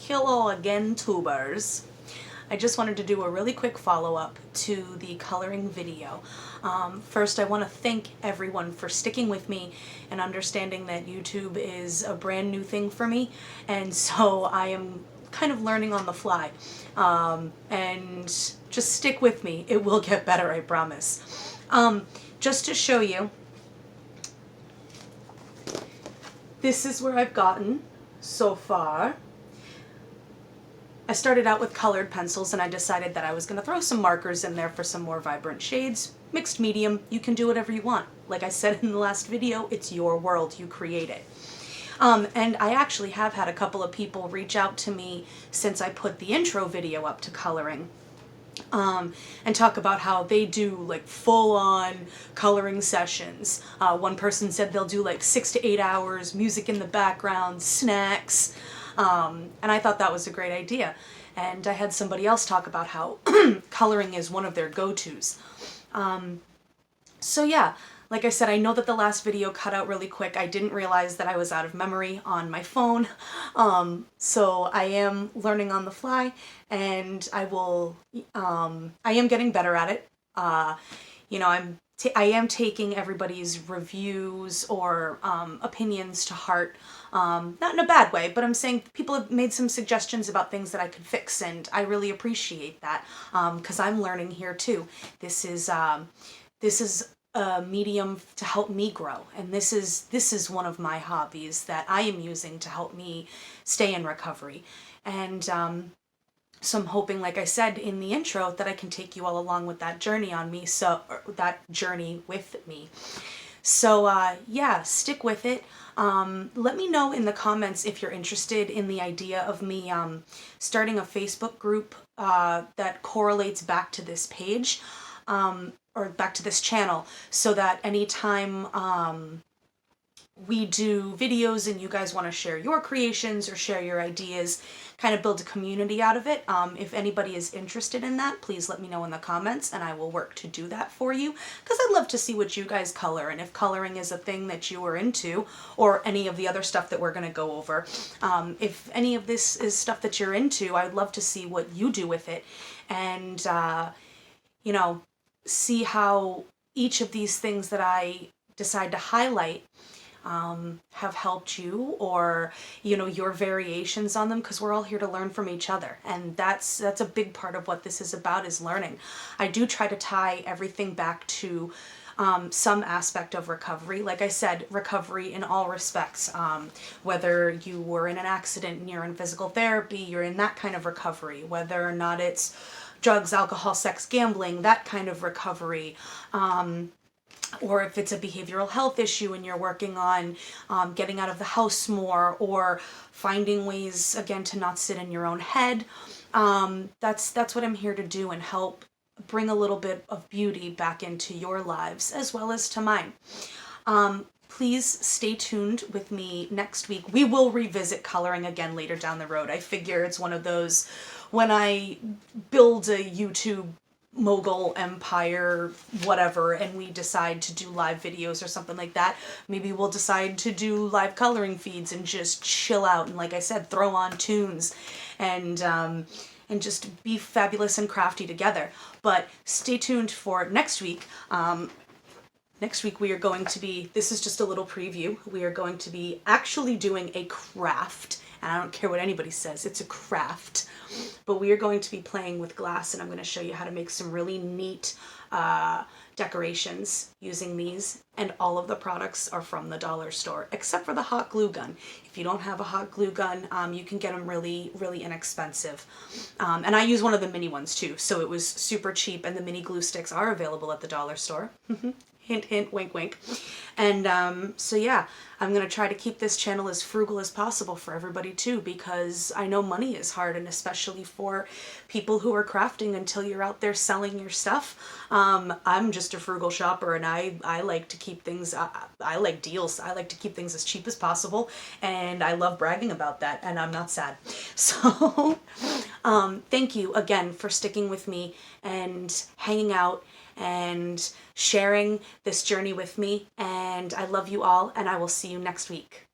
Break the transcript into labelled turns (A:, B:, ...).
A: Hello again, tubers. I just wanted to do a really quick follow-up to the coloring video. First, I want to thank everyone for sticking with me and understanding that YouTube is a brand new thing for me, and so I am kind of learning on the fly. And just stick with me. It will get better, I promise. Just to show you, this is where I've gotten so far. I started out with colored pencils and I decided that I was going to throw some markers in there for some more vibrant shades. Mixed medium, you can do whatever you want. Like I said in the last video, it's your world, you create it. And I actually have had a couple of people reach out to me since I put the intro video up to coloring. And talk about how they do like full-on coloring sessions. One person said they'll do like 6 to 8 hours, music in the background, snacks. And I thought that was a great idea. And I had somebody else talk about how coloring is one of their go-tos. So yeah, like I said, I know that the last video cut out really quick. I didn't realize that I was out of memory on my phone. So I am learning on the fly, and I am getting better at it. You know, I am taking everybody's reviews or opinions to heart. Not in a bad way, but I'm saying people have made some suggestions about things that I could fix, and I really appreciate that, because I'm learning here too. This is a medium to help me grow, and this is one of my hobbies that I am using to help me stay in recovery. And so I'm hoping, like I said in the intro, that I can take you all along with that journey with me. So yeah, stick with it. Let me know in the comments if you're interested in the idea of me starting a Facebook group that correlates back to this page, or back to this channel, so that anytime we do videos and you guys want to share your creations or share your ideas, kind of build a community out of it. If anybody is interested in that, please let me know in the comments and I will work to do that for you, because I'd love to see what you guys color, and if coloring is a thing that you are into, or any of the other stuff that we're going to go over. If any of this is stuff that you're into, I'd love to see what you do with it, and you know, see how each of these things that I decide to highlight have helped you, or, you know, your variations on them, because we're all here to learn from each other, and that's a big part of what this is about, is learning. I do try to tie everything back to some aspect of recovery. Like I said, recovery in all respects. Whether you were in an accident and you're in physical therapy, you're in that kind of recovery. Whether or not it's drugs, alcohol, sex, gambling, that kind of recovery. Or if it's a behavioral health issue and you're working on getting out of the house more, or finding ways, again, to not sit in your own head. That's what I'm here to do, and help bring a little bit of beauty back into your lives as well as to mine. Please stay tuned with me next week. We will revisit coloring again later down the road. I figure it's one of those, when I build a YouTube mogul empire, whatever, and we decide to do live videos or something like that, maybe we'll decide to do live coloring feeds and just chill out and, like I said, throw on tunes and just be fabulous and crafty together. But stay tuned for next week. Next week we are going to be, this is just a little preview, we are going to be actually doing a craft, and I don't care what anybody says, it's a craft, but we are going to be playing with glass, and I'm going to show you how to make some really neat decorations using these, and all of the products are from the dollar store, except for the hot glue gun. If you don't have a hot glue gun, you can get them really, really inexpensive. And I use one of the mini ones too, so it was super cheap, and the mini glue sticks are available at the dollar store. Hint, hint, wink, wink. And so yeah, I'm going to try to keep this channel as frugal as possible for everybody too, because I know money is hard, and especially for people who are crafting until you're out there selling your stuff. I'm just a frugal shopper, and I like to keep things, I like deals. I like to keep things as cheap as possible, and I love bragging about that, and I'm not sad. So thank you again for sticking with me and hanging out and sharing this journey with me, and I love you all, and I will see you next week.